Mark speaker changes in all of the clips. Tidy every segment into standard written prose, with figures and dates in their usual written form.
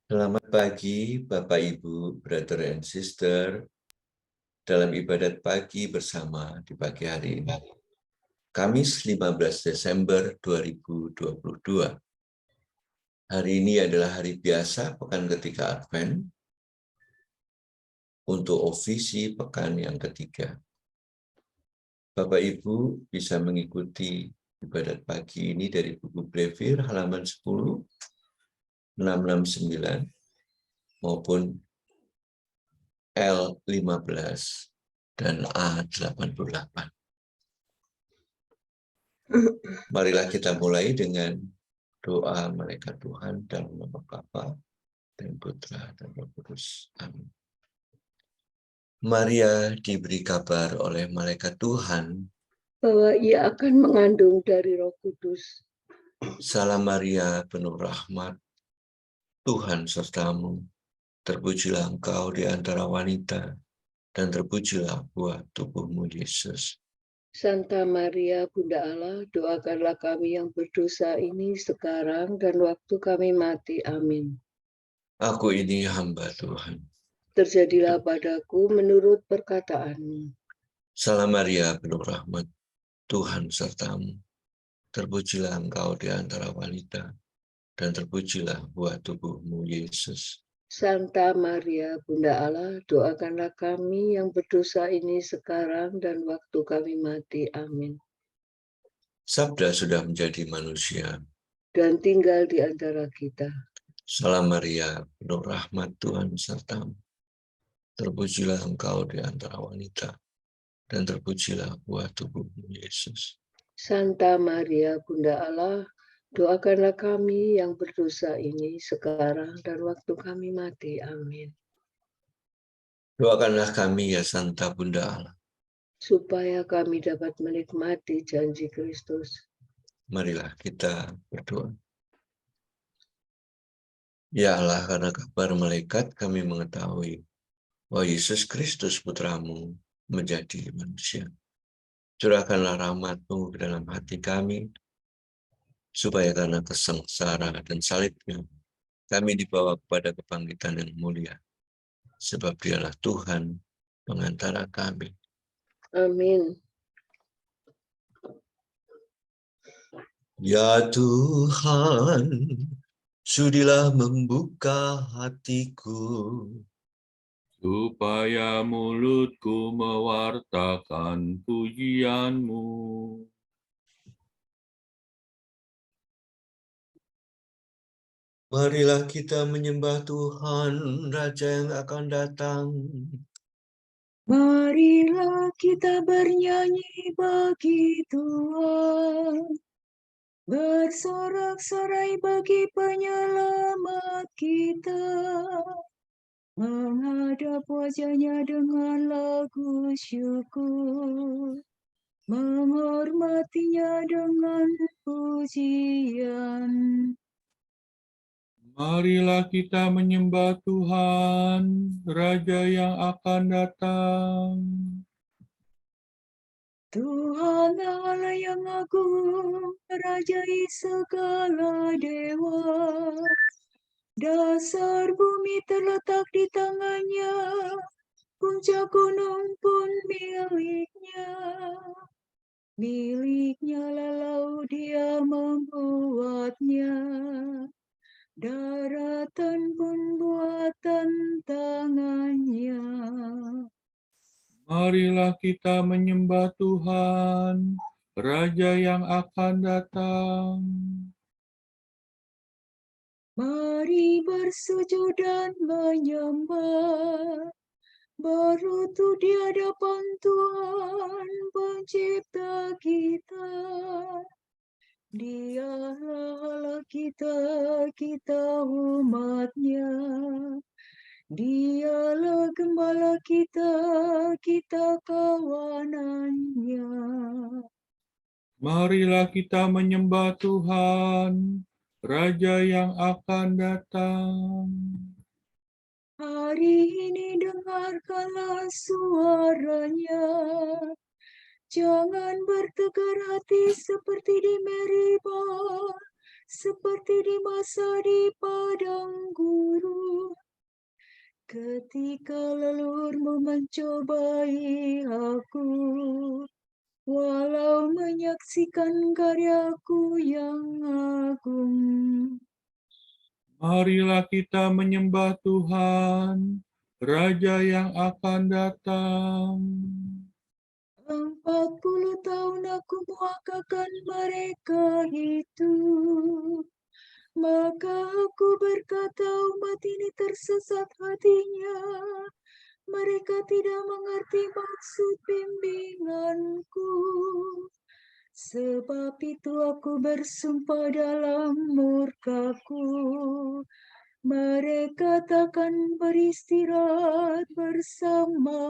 Speaker 1: Selamat pagi, Bapak, Ibu, brother and sister, dalam ibadat pagi bersama di pagi hari ini. Kamis 15 Desember 2022. Hari ini adalah hari biasa, pekan ketiga Advent, untuk ofisi pekan yang ketiga. Bapak, Ibu bisa mengikuti ibadat pagi ini dari buku Brevir halaman 10, 669, maupun L15 dan A88. Marilah kita mulai dengan doa malaikat Tuhan dalam nama Bapa dan Putra dan Roh Kudus. Amin. Maria diberi kabar oleh malaikat Tuhan
Speaker 2: bahwa ia akan mengandung dari Roh Kudus.
Speaker 1: Salam Maria, penuh rahmat, Tuhan sertamu. Terpujilah engkau di antara wanita, dan terpujilah buah tubuhmu, Yesus.
Speaker 2: Santa Maria, Bunda Allah, doakanlah kami yang berdosa ini sekarang dan waktu kami mati. Amin.
Speaker 1: Aku ini hamba Tuhan.
Speaker 2: Terjadilah padaku menurut perkataanmu.
Speaker 1: Salam Maria, penuh rahmat, Tuhan sertamu. Terpujilah engkau di antara wanita, dan terpujilah buah tubuhmu, Yesus.
Speaker 2: Santa Maria, Bunda Allah, doakanlah kami yang berdosa ini sekarang dan waktu kami mati. Amin.
Speaker 1: Sabda sudah menjadi manusia.
Speaker 2: Dan tinggal di antara kita.
Speaker 1: Salam Maria, penuh rahmat, Tuhan sertamu. Terpujilah engkau di antara wanita, dan terpujilah buah tubuhmu, Yesus.
Speaker 2: Santa Maria, Bunda Allah, doakanlah kami yang berdosa ini sekarang dan waktu kami mati. Amin.
Speaker 1: Doakanlah kami ya Santa Bunda Allah.
Speaker 2: Supaya kami dapat menikmati janji Kristus.
Speaker 1: Marilah kita berdoa. Ya Allah, karena kabar malaikat kami mengetahui bahwa Yesus Kristus putramu menjadi manusia. Curahkanlah rahmat-Mu ke dalam hati kami, supaya karena kesengsaraan dan salibnya, kami dibawa kepada kebangkitan yang mulia. Sebab Dialah Tuhan pengantara kami.
Speaker 2: Amin.
Speaker 1: Ya Tuhan, sudilah membuka hatiku,
Speaker 3: supaya mulutku mewartakan pujian-Mu.
Speaker 1: Marilah kita menyembah Tuhan, Raja yang akan datang.
Speaker 2: Marilah kita bernyanyi bagi Tuhan, bersorak-sorai bagi penyelamat kita, menghadap wajah-Nya dengan lagu syukur, menghormati-Nya dengan pujian.
Speaker 3: Marilah kita menyembah Tuhan, Raja yang akan datang.
Speaker 2: Tuhan Allah yang agung, merajai segala dewa. Dasar bumi terletak di tangan-Nya, puncak gunung pun milik-Nya. Milik-Nya lalau Dia membuatnya, daratan pun buatan tangan-Nya.
Speaker 3: Marilah kita menyembah Tuhan, Raja yang akan datang.
Speaker 2: Mari bersujud dan menyembah, berlutut di hadapan Tuhan Pencipta kita. Dialah Allah kita, kita umat-Nya. Dialah Gembala kita, kita kawanan-Nya.
Speaker 3: Marilah kita menyembah Tuhan, Raja yang akan datang.
Speaker 2: Hari ini dengarkanlah suara-Nya. Jangan bertegar hati seperti di Meribah,
Speaker 4: seperti di masa di padang gurun, ketika leluhurmu mencobai aku, walau menyaksikan karyaku yang agung.
Speaker 3: Marilah kita menyembah Tuhan, Raja yang akan datang.
Speaker 4: 40 tahun aku muakakan mereka itu. Maka aku berkata, umat ini tersesat hatinya. Mereka tidak mengerti maksud bimbinganku. Sebab itu aku bersumpah dalam murkaku. Mereka takkan beristirahat bersama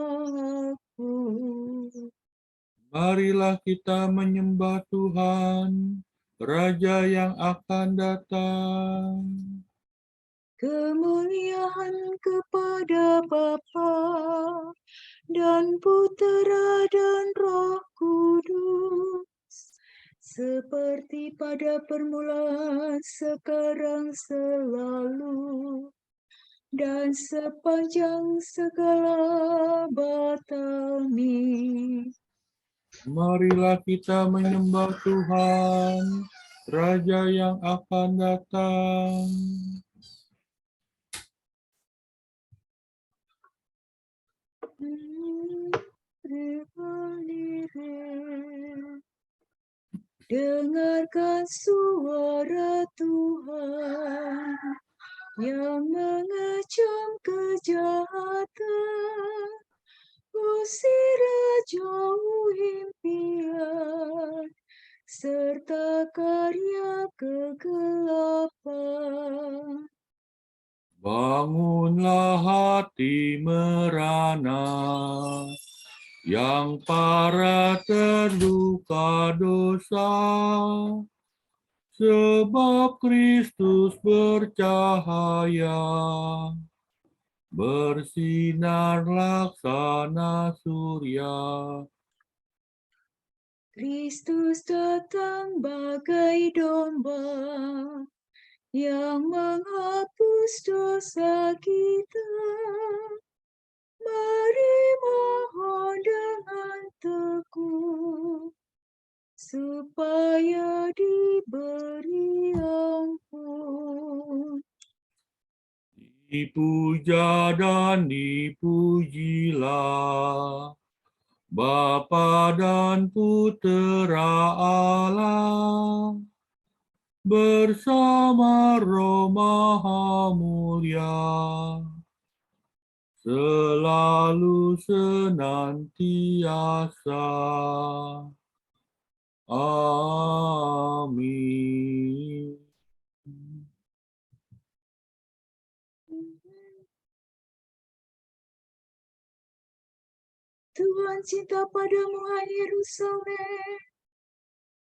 Speaker 4: aku.
Speaker 3: Marilah kita menyembah Tuhan, Raja yang akan datang.
Speaker 4: Kemuliaan kepada Bapa dan Putera dan Roh Kudus, seperti pada permulaan, sekarang, selalu, dan sepanjang segala abad. Amin.
Speaker 3: Marilah kita menyembah Tuhan, Raja yang akan datang.
Speaker 4: Dengarkan suara Tuhan yang mengecam kejahatan, usir jauh impian, serta karya kegelapan.
Speaker 3: Bangunlah hati merana, yang para terluka dosa, sebab Kristus bercahaya, bersinar laksana surya.
Speaker 4: Kristus datang bagai domba yang menghapus dosa kita. Mari mohon dengan teguh supaya diberi ampun.
Speaker 3: Dipuja dan dipujilah Bapa dan Putera Allah, bersama Roh Maha Mulia, selalu senantiasa. Amin.
Speaker 4: Tuhan cinta padamu, hai Yerusalem.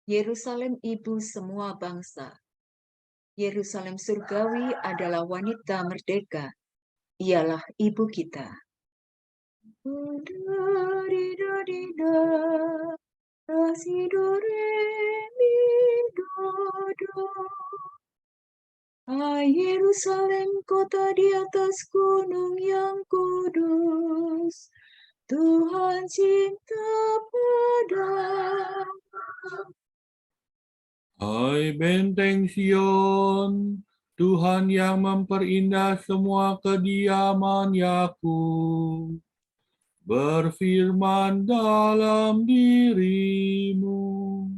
Speaker 4: Yerusalem ibu semua bangsa. Yerusalem surgawi adalah wanita merdeka. Ialah ibu kita. Hai Yerusalem, kota di atas gunung yang kudus, Tuhan cinta padamu.
Speaker 3: Hai benteng Sion, Tuhan yang memperindah semua kediaman Yakub, berfirman dalam dirimu.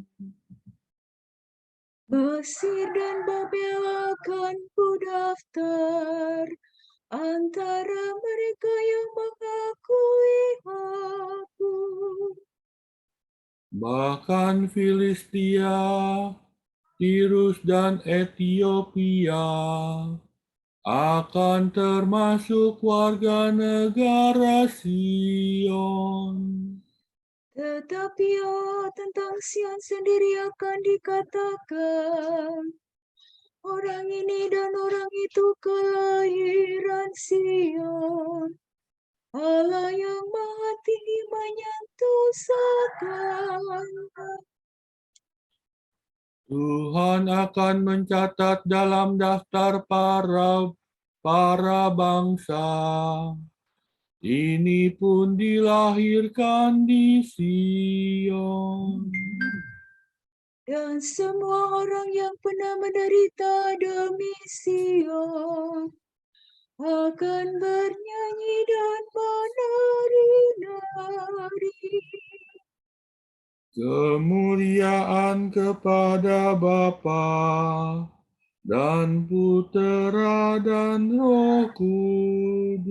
Speaker 4: Mesir dan Babel akan kudaftar antara mereka yang mengakui aku.
Speaker 3: Bahkan Filistia, Tirus dan Ethiopia akan termasuk warga negara Sion.
Speaker 4: Tetapi tentang Sion sendiri akan dikatakan, orang ini dan orang itu kelahiran Sion. Allah yang Maha Tinggi menyentuh segalanya.
Speaker 3: Tuhan akan mencatat dalam daftar para bangsa. Ini pun dilahirkan di Sion.
Speaker 4: Dan semua orang yang pernah menderita demi Sion akan bernyanyi dan menari-nari.
Speaker 3: Kemuliaan kepada Bapa dan Putera dan Roh Kudus.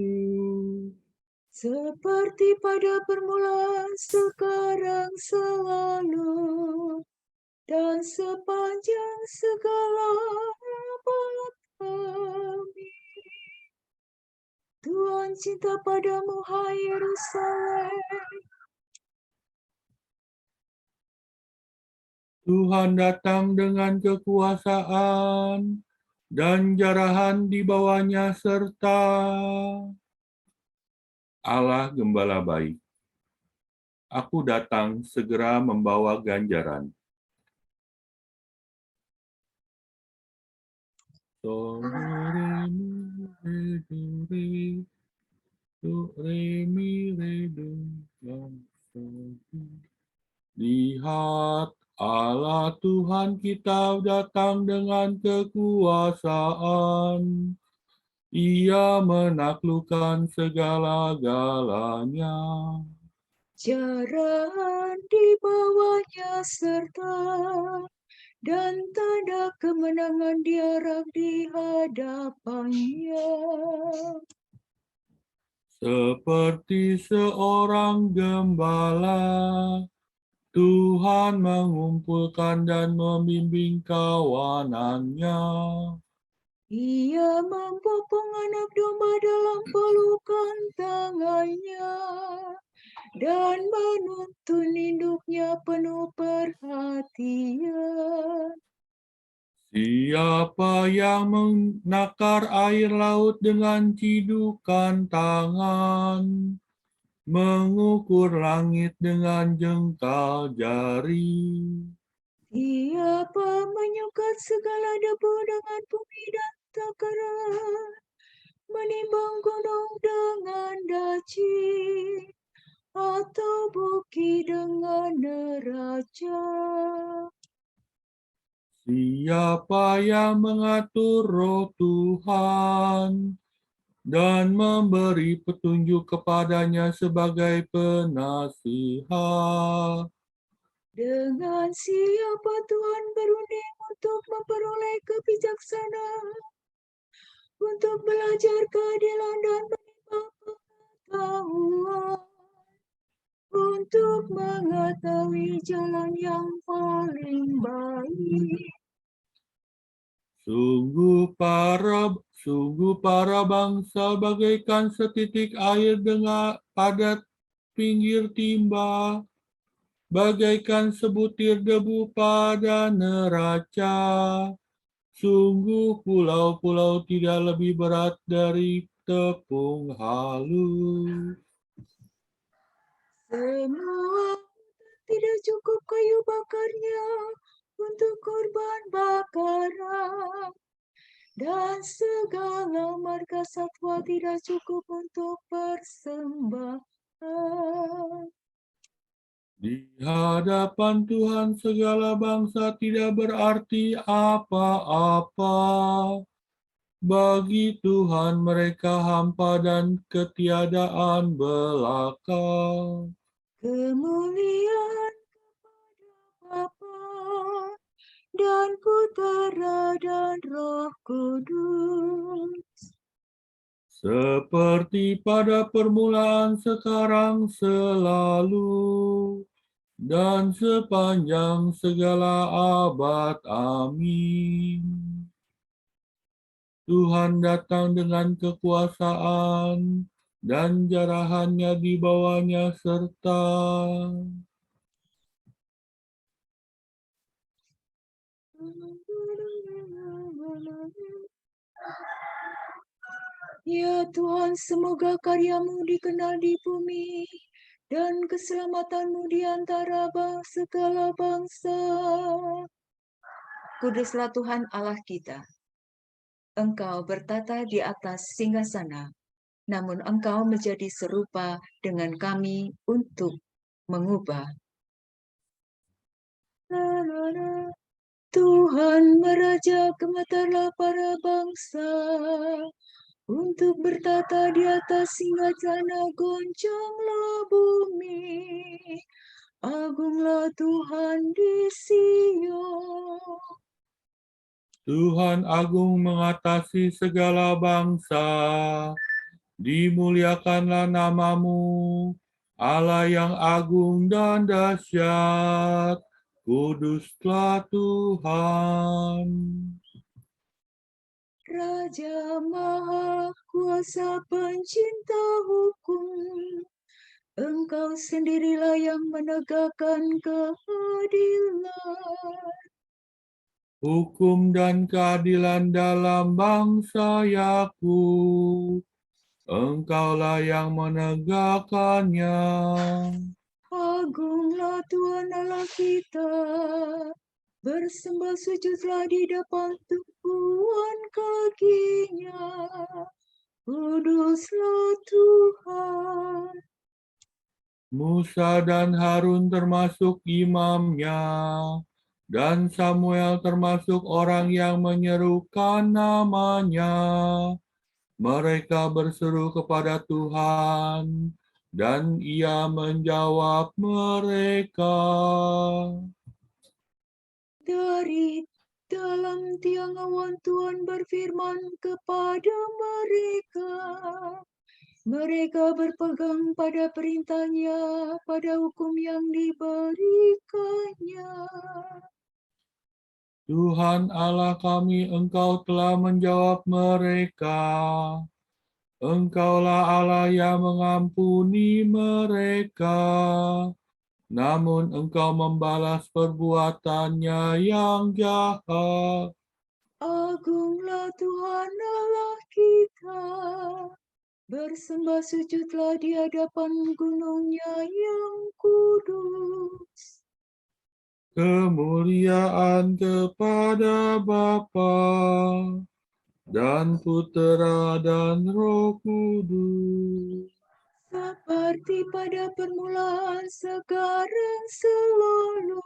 Speaker 4: Seperti pada permulaan, sekarang, selalu, dan sepanjang segala abad. Amin. Tuhan cinta padamu, hai Yerusalem.
Speaker 3: Tuhan datang dengan kekuasaan dan jarahan di bawahnya serta Allah Gembala baik. Aku datang segera membawa ganjaran. Do, re, mi, re, do, re, do, re, mi, re, do, la, so, do. Lihat, Allah Tuhan kita datang dengan kekuasaan. Ia menaklukkan segala-galanya.
Speaker 4: Jarahan di bawahnya serta dan tanda kemenangan diharap di hadapannya.
Speaker 3: Seperti seorang gembala, Tuhan mengumpulkan dan membimbing kawanannya.
Speaker 4: Ia membopong anak domba dalam pelukan tangannya dan menuntun induknya penuh perhatian.
Speaker 3: Siapa yang menakar air laut dengan cidukan tangan, mengukur langit dengan jengkal jari.
Speaker 4: Siapa menyukat segala debu dengan bumi dan takaran, menimbang gunung dengan daci, atau bukit dengan neraca.
Speaker 3: Siapa yang mengatur roh Tuhan dan memberi petunjuk kepadanya sebagai penasihat.
Speaker 4: Dengan siapa Tuhan berunding untuk memperoleh kebijaksanaan, untuk belajar keadilan dan menimba pengetahuan, untuk mengetahui jalan yang paling baik.
Speaker 3: Sungguh para bangsa bagaikan setitik air pada pinggir timba, bagaikan sebutir debu pada neraca. Sungguh pulau-pulau tidak lebih berat dari tepung halus.
Speaker 4: Semua tidak cukup kayu bakarnya untuk korban bakaran, dan segala marga satwa tidak cukup untuk persembahan.
Speaker 3: Di hadapan Tuhan segala bangsa tidak berarti apa-apa. Bagi Tuhan mereka hampa dan ketiadaan belaka.
Speaker 4: Kemuliaan kepada Bapa dan Putera dan Roh Kudus.
Speaker 3: Seperti pada permulaan, sekarang, selalu, dan sepanjang segala abad. Amin. Tuhan datang dengan kekuasaan dan jarahannya di bawahnya serta
Speaker 4: Ya Tuhan, semoga karyamu dikenal di bumi dan keselamatanmu di antara segala bangsa. Kuduslah Tuhan Allah kita. Engkau bertata di atas singgasana, namun Engkau menjadi serupa dengan kami untuk mengubah. Tuhan meraja, gemetarlah para bangsa, untuk bertata di atas singgasana, goncanglah bumi. Agunglah Tuhan di Sion.
Speaker 3: Tuhan agung mengatasi segala bangsa, dimuliakanlah namamu, Allah yang agung dan dahsyat, kuduslah Tuhan.
Speaker 4: Raja Maha Kuasa pencinta hukum, Engkau sendirilah yang menegakkan keadilan.
Speaker 3: Hukum dan keadilan dalam bangsa Yakub, Engkaulah yang menegakkannya.
Speaker 4: Agunglah Tuhan Allah kita, bersembah sujudlah di depan tumpuan kakinya. Kuduslah Tuhan.
Speaker 3: Musa dan Harun termasuk imamnya, dan Samuel termasuk orang yang menyerukan namanya. Mereka berseru kepada Tuhan, dan Ia menjawab mereka.
Speaker 4: Dari dalam tiang awan Tuhan berfirman kepada mereka. Mereka berpegang pada perintahnya, pada hukum yang diberikannya.
Speaker 3: Tuhan Allah kami, Engkau telah menjawab mereka. Engkaulah Allah yang mengampuni mereka, namun Engkau membalas perbuatannya yang jahat.
Speaker 4: Agunglah Tuhan Allah kita, bersembah sujudlah di hadapan gunungnya yang kudus.
Speaker 3: Kemuliaan kepada Bapa dan Putera dan Roh Kudus.
Speaker 4: Seperti pada permulaan, sekarang, selalu,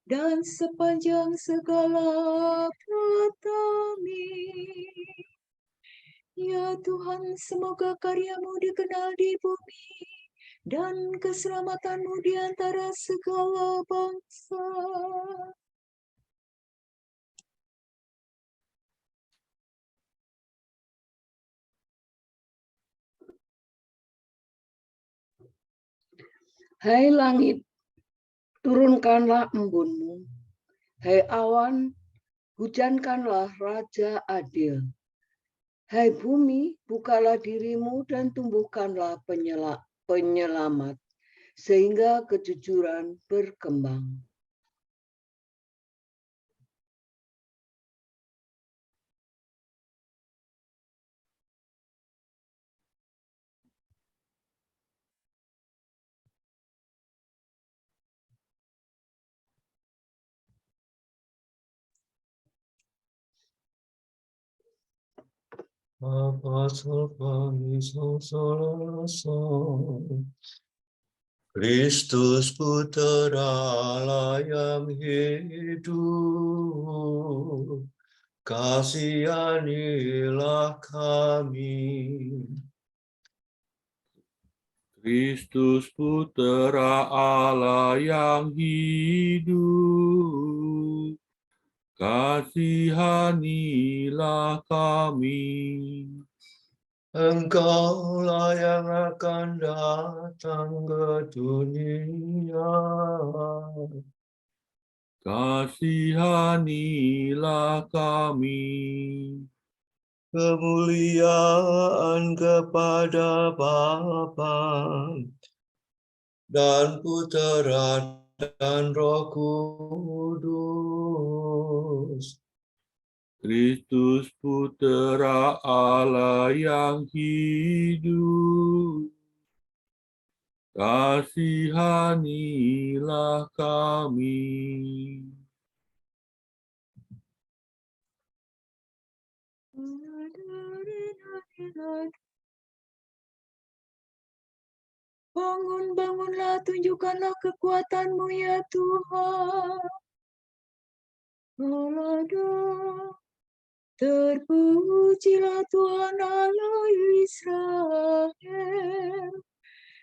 Speaker 4: dan sepanjang segala pratamin. Ya Tuhan, semoga karyamu dikenal di bumi, dan keselamatanmu di antara segala bangsa.
Speaker 2: Hai langit, turunkanlah embunmu. Hai awan, hujankanlah Raja adil. Hai bumi, bukalah dirimu dan tumbuhkanlah penyelamat, sehingga kejujuran berkembang.
Speaker 1: Kristus Putera Allah yang hidup, kasihanilah kami.
Speaker 3: Kristus Putera Allah yang hidup, kasihanilah kami.
Speaker 1: Engkaulah yang akan datang ke dunia.
Speaker 3: Kasihanilah kami.
Speaker 1: Kemuliaan kepada Bapa dan Putera dan Roh Kudus.
Speaker 3: Kristus Putera Allah yang hidup, kasihanilah kami.
Speaker 4: Bangun, bangunlah, tunjukkanlah kekuatan-Mu ya Tuhan. Allah, terpujilah Tuhan Allah Israel,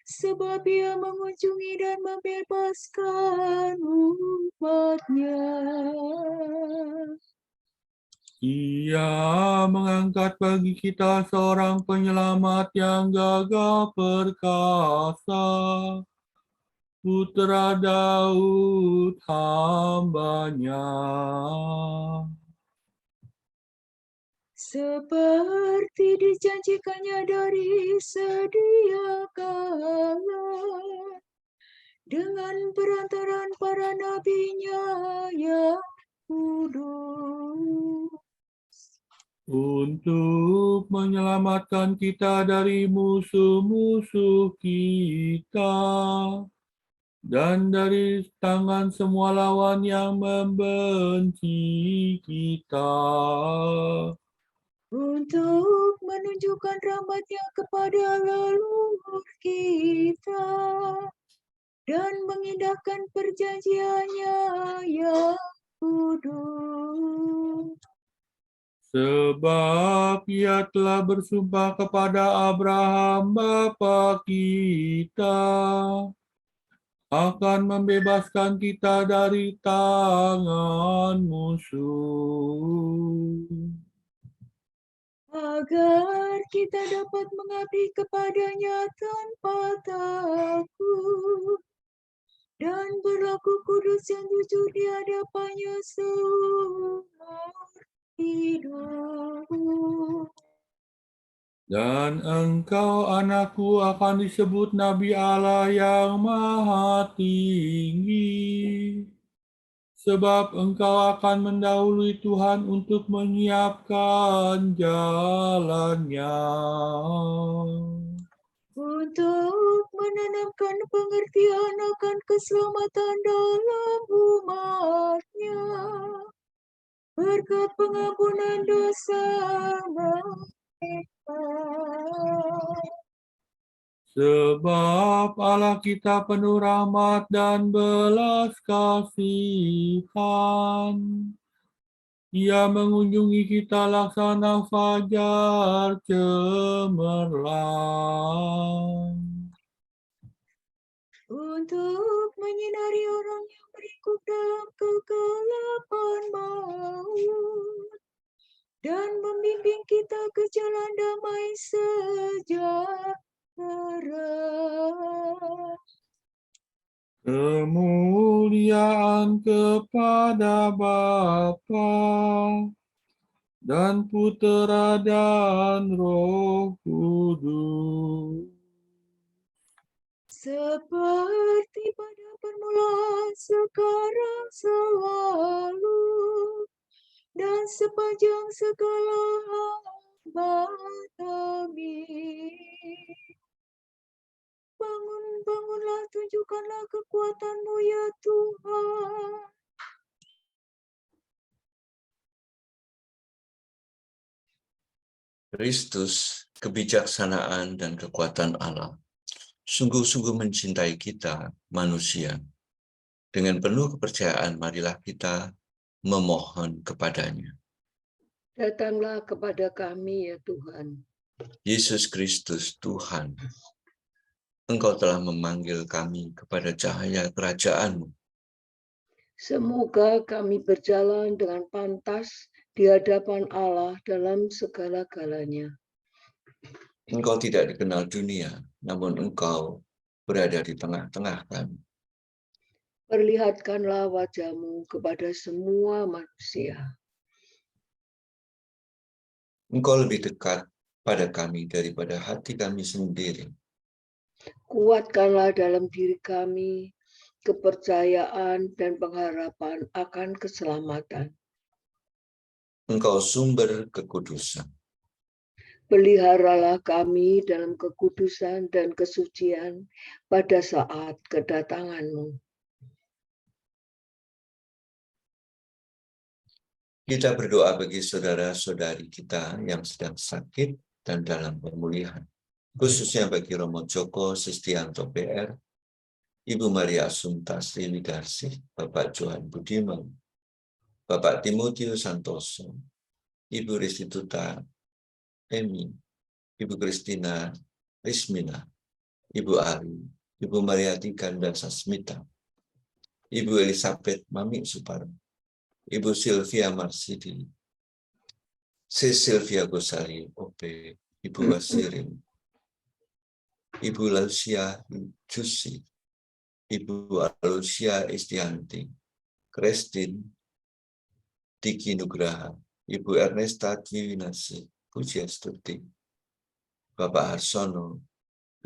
Speaker 4: sebab Ia mengunjungi dan membebaskan umat-Nya.
Speaker 3: Ia mengangkat bagi kita seorang penyelamat yang gagah perkasa, Putra Daud hamba-Nya.
Speaker 4: Seperti dijanjikannya dari sedia kala, dengan perantaraan para nabi-Nya yang kudus.
Speaker 3: Untuk menyelamatkan kita dari musuh-musuh kita dan dari tangan semua lawan yang membenci kita.
Speaker 4: Untuk menunjukkan rahmat-Nya kepada leluhur kita dan mengindahkan perjanjian-Nya yang kudus.
Speaker 3: Sebab Ia telah bersumpah kepada Abraham bapa kita akan membebaskan kita dari tangan musuh,
Speaker 4: agar kita dapat mengabdi kepada-Nya tanpa takut dan berlaku kudus yang jujur di hadapan-Nya seumur hidup.
Speaker 3: dan engkau anakku akan disebut Nabi Allah yang Maha Tinggi, sebab engkau akan mendahului Tuhan untuk menyiapkan jalannya,
Speaker 4: Untuk menanamkan pengertian akan keselamatan dalam umat-Nya, berkat pengampunan dosa mereka.
Speaker 3: Sebab Allah kita penuh rahmat dan belas kasihan. Ia mengunjungi kita laksana fajar cemerlang.
Speaker 4: Untuk menyinari orang yang meringkuk dalam kegelapan maut dan membimbing kita ke jalan damai sejahtera.
Speaker 3: Kemuliaan kepada Bapa dan Putera dan Roh Kudus,
Speaker 4: Seperti pada permulaan, sekarang, selalu, dan sepanjang segala abad. Amin. Bangun, bangunlah, tunjukkanlah kekuatan-Mu ya Tuhan.
Speaker 1: Kristus, kebijaksanaan dan kekuatan Allah, sungguh-sungguh mencintai kita, manusia. Dengan penuh kepercayaan, marilah kita memohon kepadanya.
Speaker 2: Datanglah kepada kami ya Tuhan.
Speaker 1: Yesus Kristus, Tuhan, Engkau telah memanggil kami kepada cahaya kerajaan-Mu.
Speaker 2: Semoga kami berjalan dengan pantas di hadapan Allah dalam segala-galanya.
Speaker 1: Engkau tidak dikenal dunia, namun Engkau berada di tengah-tengah kami.
Speaker 2: Perlihatkanlah wajah-Mu kepada semua manusia.
Speaker 1: Engkau lebih dekat pada kami daripada hati kami sendiri.
Speaker 2: Kuatkanlah dalam diri kami kepercayaan dan pengharapan akan keselamatan.
Speaker 1: Engkau sumber kekudusan.
Speaker 2: Peliharalah kami dalam kekudusan dan kesucian pada saat kedatangan-Mu.
Speaker 1: Kita berdoa bagi saudara-saudari kita yang sedang sakit dan dalam pemulihan. Khususnya bagi Romo Joko Sestianto PR, Ibu Maria Assunta Sriwidarsih, Bapak Johan Budiman, Bapak Timotius Santoso, Ibu Restituta Emi, Ibu Kristina Rismina, Ibu Ari, Ibu Mariati Ganda Sasmita, Ibu Elizabeth Mami Suparno, Ibu Sylvia Marsidi, Sylvia Gosali OP, Ibu Wasirin, Ibu Lausia Jusi, Ibu Alusia Istianti, Kristin Diki Nugraha, Ibu Ernesta Dwinasi Pujiastuti, Bapak Harsono,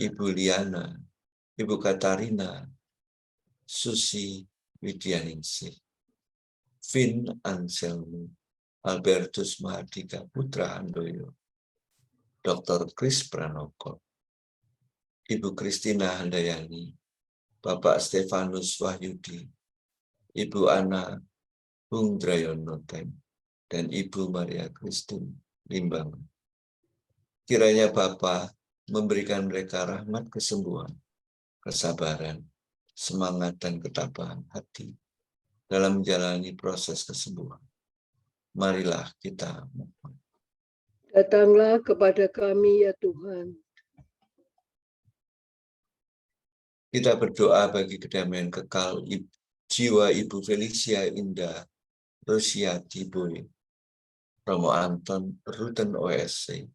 Speaker 1: Ibu Liana, Ibu Katarina, Susi Widyaningsih, Vin Anselmi, Albertus Mahardika Putra Handoyo, Dr. Kris Pranoko, Ibu Kristina Handayani, Bapak Stefanus Wahyudi, Ibu Ana Bung Drayonoten, dan Ibu Maria Kristin Limbang. Kiranya Bapa memberikan mereka rahmat kesembuhan, kesabaran, semangat dan ketabahan hati dalam menjalani proses kesembuhan. Marilah kita mohon.
Speaker 2: Datanglah kepada kami ya Tuhan.
Speaker 1: Kita berdoa bagi kedamaian kekal jiwa Ibu Felicia Indah Rosiati Boy, Romo Anton Ruten OSC,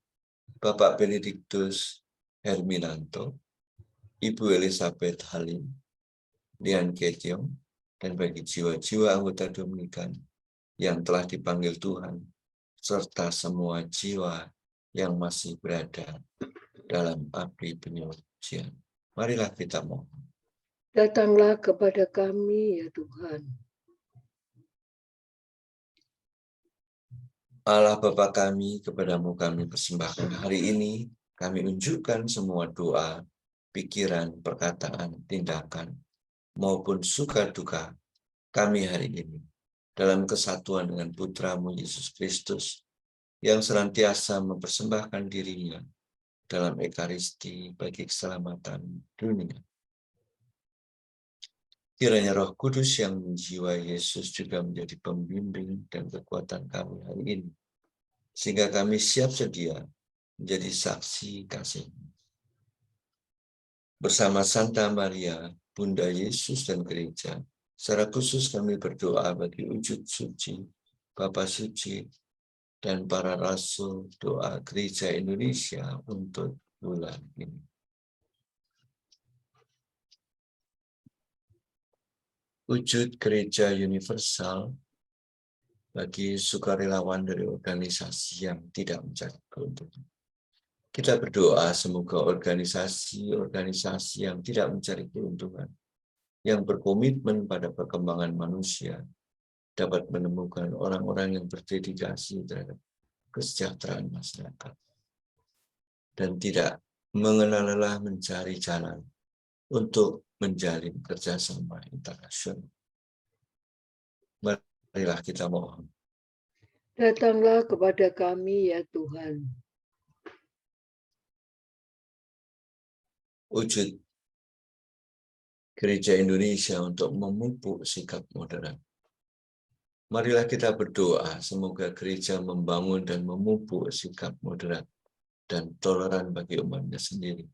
Speaker 1: Bapak Benediktus Herminanto, Ibu Elizabeth Halim, Lian Ketiong, dan bagi jiwa-jiwa anggota Dominikan yang telah dipanggil Tuhan, serta semua jiwa yang masih berada dalam api penyucian. Marilah kita mohon.
Speaker 2: Datanglah kepada kami ya Tuhan.
Speaker 1: Allah Bapa kami, kepadamu kami persembahkan hari ini, kami unjukkan semua doa, pikiran, perkataan, tindakan, maupun suka duka kami hari ini, dalam kesatuan dengan Putramu Yesus Kristus, yang senantiasa mempersembahkan dirinya dalam Ekaristi bagi keselamatan dunia. Kiranya Roh Kudus yang menjiwai Yesus juga menjadi pembimbing dan kekuatan kami hari ini, sehingga kami siap sedia menjadi saksi kasih. Bersama Santa Maria, Bunda Yesus dan Gereja, secara khusus kami berdoa bagi wujud suci, Bapa Suci, dan para rasul doa Gereja Indonesia untuk bulan ini. Wujud Gereja Universal bagi sukarelawan dari organisasi yang tidak mencari keuntungan. Kita berdoa semoga organisasi-organisasi yang tidak mencari keuntungan, yang berkomitmen pada perkembangan manusia, dapat menemukan orang-orang yang berdedikasi terhadap kesejahteraan masyarakat, dan tidak mengenal lelah mencari jalan untuk menjalin kerjasama internasional. Marilah kita mohon.
Speaker 2: Datanglah kepada kami ya Tuhan.
Speaker 1: Wujud Gereja Indonesia untuk memupuk sikap moderat. Marilah kita berdoa semoga gereja membangun dan memupuk sikap moderat dan toleran bagi umatnya sendiri,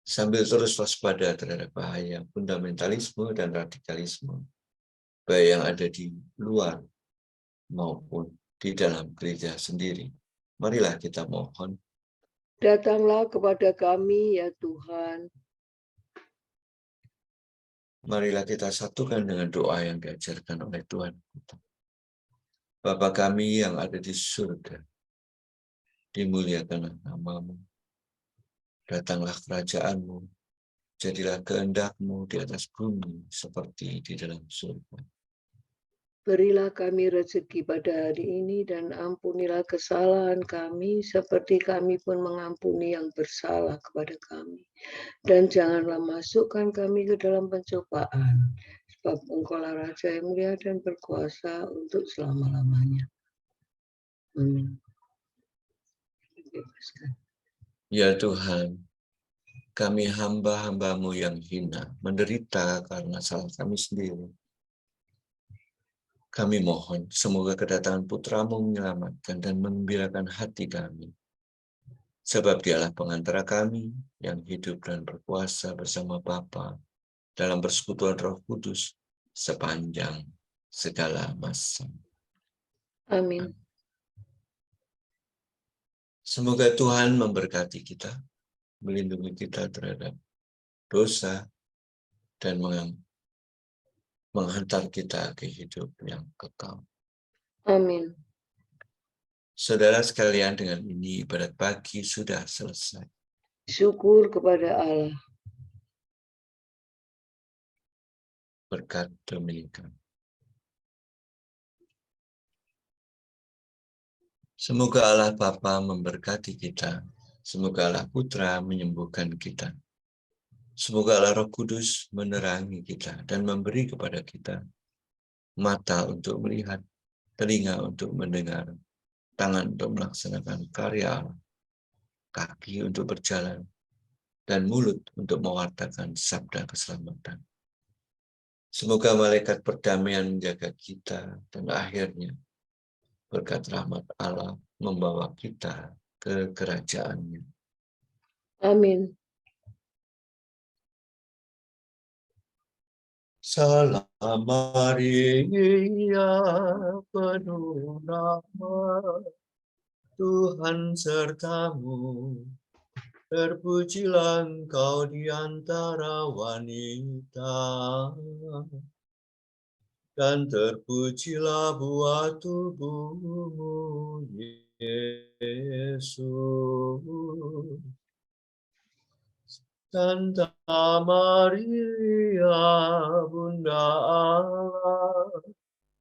Speaker 1: sambil terus waspada terhadap bahaya fundamentalisme dan radikalisme, baik yang ada di luar maupun di dalam gereja sendiri. Marilah kita mohon.
Speaker 2: Datanglah kepada kami ya Tuhan.
Speaker 1: Marilah kita satukan dengan doa yang diajarkan oleh Tuhan. Bapa kami yang ada di surga, dimuliakanlah nama-Mu. Datanglah kerajaan-Mu, jadilah kehendak-Mu di atas bumi seperti di dalam surga.
Speaker 2: Berilah kami rezeki pada hari ini dan ampunilah kesalahan kami seperti kami pun mengampuni yang bersalah kepada kami. Dan janganlah masukkan kami ke dalam pencobaan, sebab Engkaulah Raja yang mulia dan berkuasa untuk selama-lamanya. Amin. Bebaskan.
Speaker 1: Ya Tuhan, kami hamba-hamba-Mu yang hina, menderita karena salah kami sendiri. Kami mohon, semoga kedatangan Putra-Mu menyelamatkan dan menggembirakan hati kami. Sebab Dialah pengantara kami yang hidup dan berkuasa bersama Bapa dalam persekutuan Roh Kudus sepanjang segala masa.
Speaker 2: Amin.
Speaker 1: Semoga Tuhan memberkati kita, melindungi kita terhadap dosa, dan menghantar kita ke hidup yang kekal.
Speaker 2: Amin.
Speaker 1: Saudara sekalian, dengan ini ibadat pagi sudah selesai.
Speaker 2: Syukur kepada Allah.
Speaker 1: Berkat Dominika. Semoga Allah Bapa memberkati kita. Semoga Allah Putra menyembuhkan kita. Semoga Allah Roh Kudus menerangi kita dan memberi kepada kita mata untuk melihat, telinga untuk mendengar, tangan untuk melaksanakan karya Allah, kaki untuk berjalan, dan mulut untuk mewartakan sabda keselamatan. Semoga malaikat perdamaian menjaga kita, dan akhirnya berkat rahmat Allah membawa kita ke kerajaan-Nya.
Speaker 2: Amin.
Speaker 1: Salam Maria, penuh rahmat, Tuhan sertamu. Terpujilah engkau di antara wanita, dan terpujilah buah tubuhmu, Yesus. Santa Maria, Bunda Allah,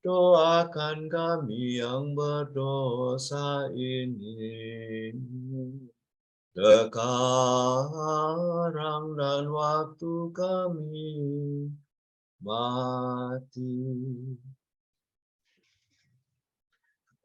Speaker 1: doakan kami yang berdosa ini, sekarang dan waktu kami mati.